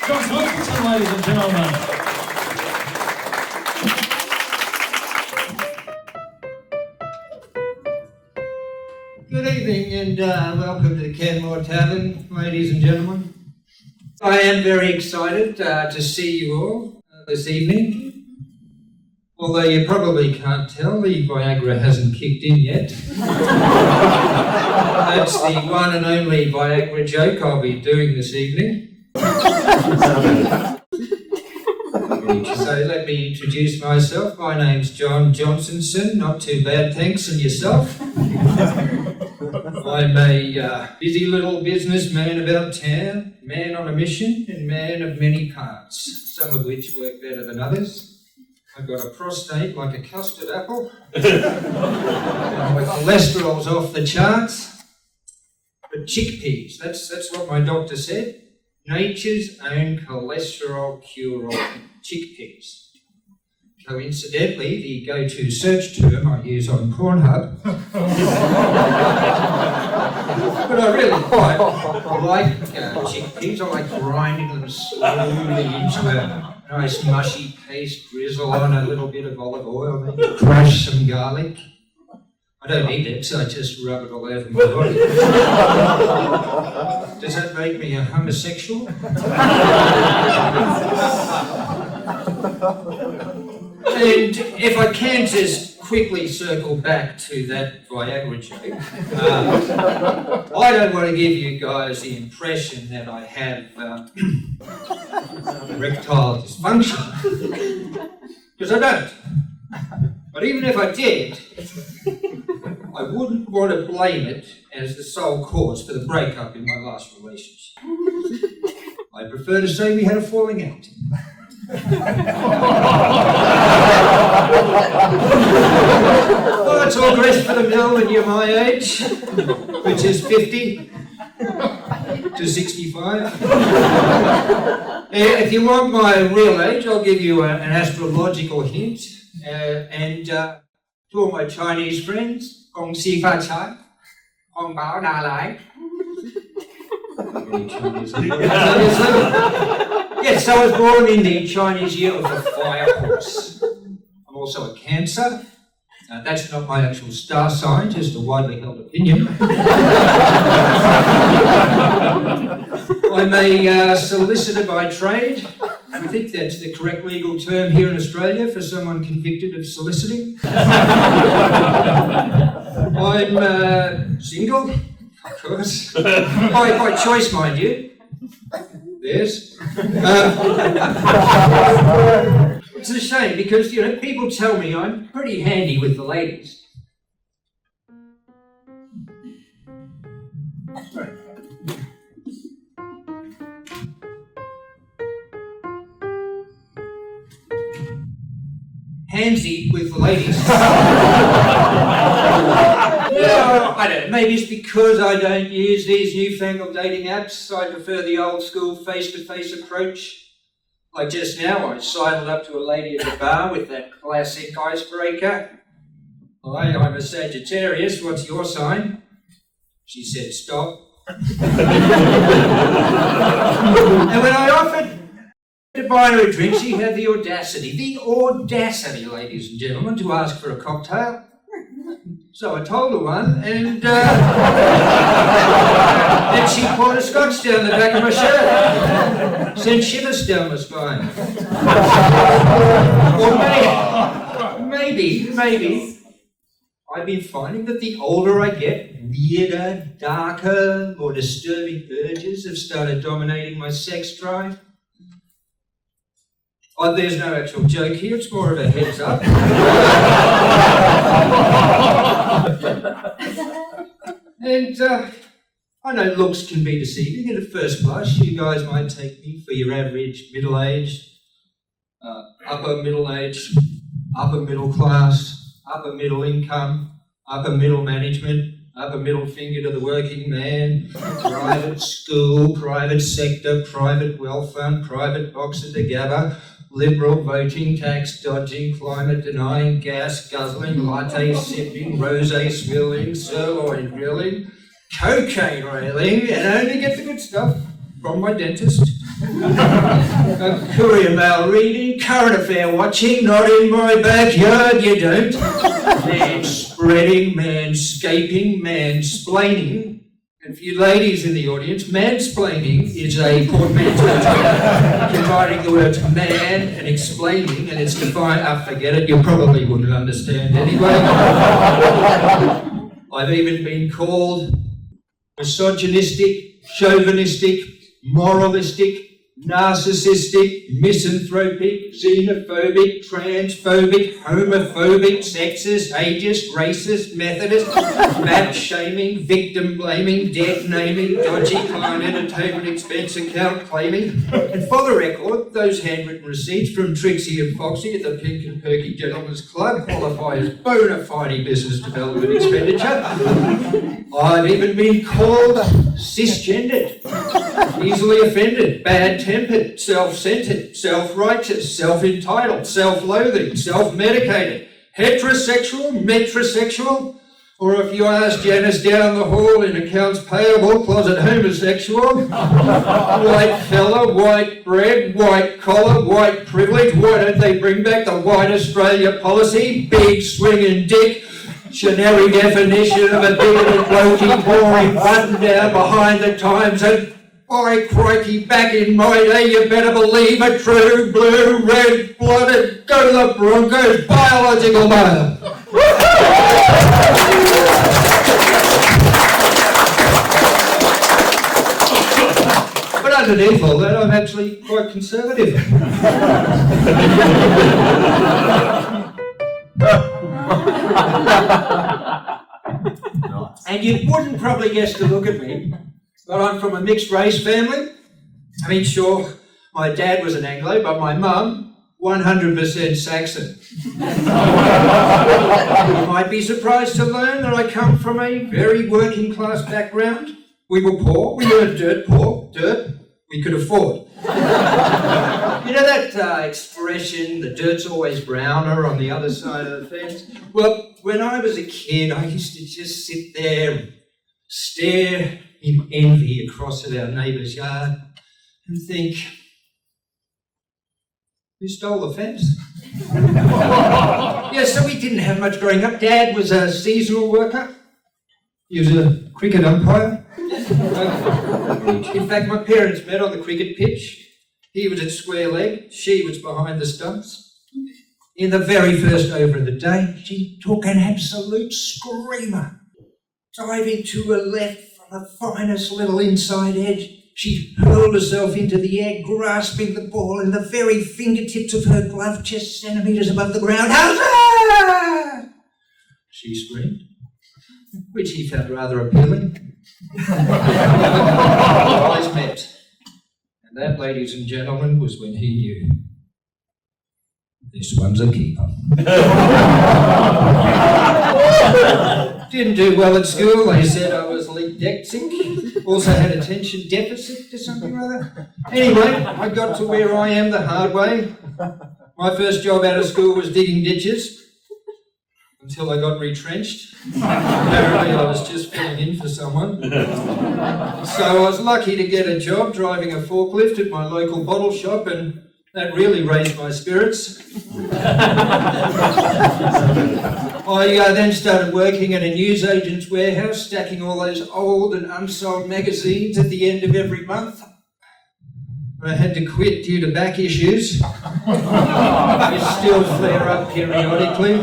Johnsonson, ladies and gentlemen. Good evening and welcome to the Kenmore Tavern, ladies and gentlemen. I am very excited to see you all this evening. Although you probably can't tell, the Viagra hasn't kicked in yet. That's the one and only Viagra joke I'll be doing this evening. So let me introduce myself. My name's Johnsonson. Not too bad, thanks. And yourself? I'm a busy little businessman about town, man on a mission, and man of many parts, some of which work better than others. I've got a prostate like a custard apple. My cholesterol's off the charts. But chickpeas, that's what my doctor said. Nature's own cholesterol cure-all, chickpeas. Coincidentally, the go-to search term I use on Pornhub. But I really quite like chickpeas. I like grinding them slowly into a nice mushy paste, drizzle on a little bit of olive oil, maybe crush some garlic. I don't eat it, so I just rub it all over my body. Does that make me a homosexual? And if I can just quickly circle back to that Viagra joke, I don't want to give you guys the impression that I have erectile dysfunction, because I don't. But even if I did, I wouldn't want to blame it as the sole cause for the breakup in my last relationship. I prefer to say we had a falling out. Well, it's all rest for the mill when you're my age, which is 50 to 65. If you want my real age, I'll give you an astrological hint. And to all my Chinese friends, Gong Si Fa Chan, Hong Bao Da Lai. Yes, I was born in the Chinese year of the fire horse. I'm also a Cancer. That's not my actual star sign, just a widely held opinion. I'm a solicitor by trade. I think that's the correct legal term here in Australia for someone convicted of soliciting. I'm single, of course. By choice, mind you. Yes. It's a shame because, people tell me I'm pretty handy with the ladies. Sorry. Handsy with the ladies. No, I don't know. Maybe it's because I don't use these newfangled dating apps. I prefer the old school face-to-face approach. Like just now, I sidled up to a lady at the bar with that classic icebreaker. Hi, I'm a Sagittarius. What's your sign? She said, stop. And when I offered to buy her a drink, she had the audacity, ladies and gentlemen, to ask for a cocktail. So I told her one, and then she poured a scotch down the back of my shirt. Sent shivers down my spine. Or maybe, I've been finding that the older I get, weirder, darker, more disturbing urges have started dominating my sex drive. Oh, there's no actual joke here, it's more of a heads up. And I know looks can be deceiving. At first blush, you guys might take me for your average middle-aged, upper middle-aged, upper middle class, upper middle income, upper middle management, upper middle finger to the working man, private school, private sector, private wealth fund, private box at the Gabba, liberal voting, tax dodging, climate denying, gas guzzling, latte sipping, rosé swilling, sirloin grilling, cocaine railing, and only get the good stuff from my dentist. Courier mail reading, current affair watching, not in my backyard, you don't. Man-spreading, manscaping, mansplaining. And for you ladies in the audience, mansplaining is a portmanteau term combining the words man and explaining, and it's defined, forget it, you probably wouldn't understand anyway. I've even been called misogynistic, chauvinistic, moralistic, narcissistic, misanthropic, xenophobic, transphobic, homophobic, sexist, ageist, racist, methodist, map shaming, victim blaming, debt naming, dodgy client entertainment expense account claiming. And for the record, those handwritten receipts from Trixie and Foxy at the Pink and Perky Gentlemen's Club qualify as bona fide business development expenditure. I've even been called cisgendered, easily offended, bad-tempered, self-centered, self-righteous, self-entitled, self-loathing, self-medicated, heterosexual, metrosexual, or if you ask Janice down the hall in accounts payable, closet homosexual, white fella, white bread, white collar, white privilege, why don't they bring back the white Australia policy, big swinging dick, generic definition of a bigoted, blokey, boring button-down behind the times, and by crikey, back in my day, you better believe a true blue, red-blooded, go the Broncos, biological male. But underneath all that, I'm actually quite conservative. And you wouldn't probably guess to look at me, but I'm from a mixed race family. I mean, sure, my dad was an Anglo, but my mum, 100% Saxon. You might be surprised to learn that I come from a very working class background. We were poor, we earned dirt we could afford. You know that expression, the dirt's always browner on the other side of the fence? Well, when I was a kid, I used to just sit there and stare in envy across at our neighbour's yard and think, who stole the fence? Yeah, so we didn't have much growing up. Dad was a seasonal worker. He was a cricket umpire. In fact, my parents met on the cricket pitch. He was at square leg, she was behind the stumps. In the very first over of the day, she took an absolute screamer, diving to her left from the finest little inside edge. She hurled herself into the air, grasping the ball in the very fingertips of her glove, just centimetres above the ground. Huzzah! She screamed, which he found rather appealing. Our eyes met. And that, ladies and gentlemen, was when he knew. This one's a keeper. Didn't do well at school. They said I was dyslexic. Also had attention deficit or something or other. Anyway, I got to where I am the hard way. My first job out of school was digging ditches. Until I got retrenched. Apparently I was just filling in for someone. So I was lucky to get a job driving a forklift at my local bottle shop, and that really raised my spirits. I then started working at a newsagent's warehouse, stacking all those old and unsold magazines at the end of every month. I had to quit due to back issues. They still flare up periodically.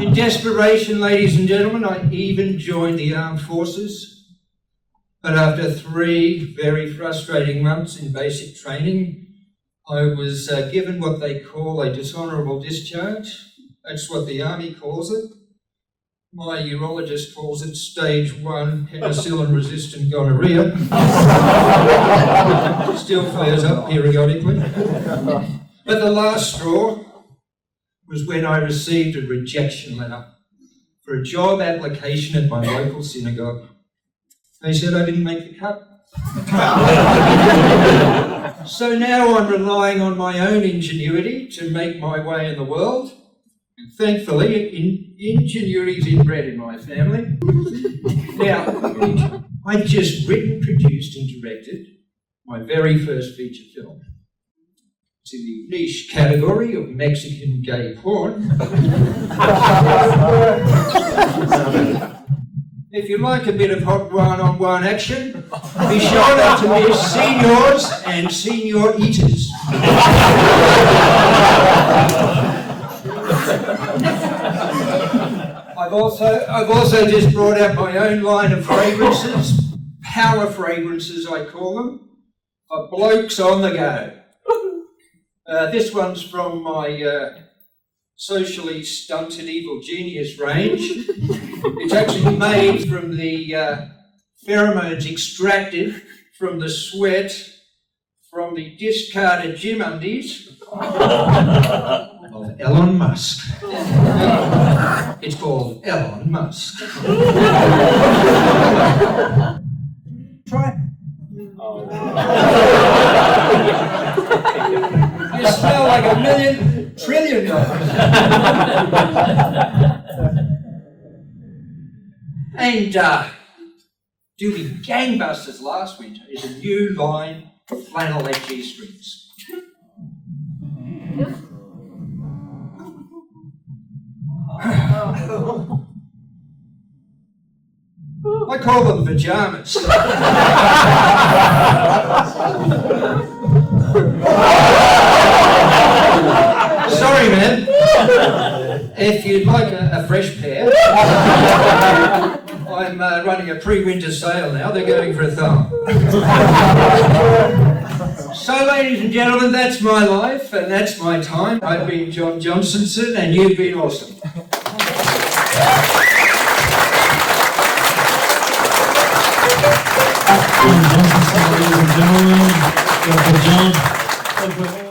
In desperation, ladies and gentlemen, I even joined the armed forces. But after 3 very frustrating months in basic training, I was given what they call a dishonourable discharge. That's what the Army calls it. My urologist calls it stage 1 penicillin-resistant gonorrhea. Still flares up periodically. But the last straw was when I received a rejection letter for a job application at my local synagogue. They said I didn't make the cut. So now I'm relying on my own ingenuity to make my way in the world. And thankfully, ingenuity is inbred in my family. Now, I've just written, produced and directed my very first feature film. It's in the niche category of Mexican gay porn. If you like a bit of hot one-on-one action, be sure not to miss Seniors and Senioritas. I've also just brought out my own line of fragrances, power fragrances I call them, for blokes on the go. This one's from my socially stunted evil genius range. It's actually made from the pheromones extracted from the sweat from the discarded gym undies of Elon Musk. It's called Elon Musk. Try it. You smell like $1 trillion. And doing gangbusters last winter is a new line of flannelette G-strings. I call them pajamas. Sorry, man. If you'd like a fresh pair, I'm running a pre-winter sale now. They're going for $1. So, ladies and gentlemen, that's my life and that's my time. I've been John Johnsonson and you've been awesome. John Johnsonson, ladies and gentlemen, Dr. John.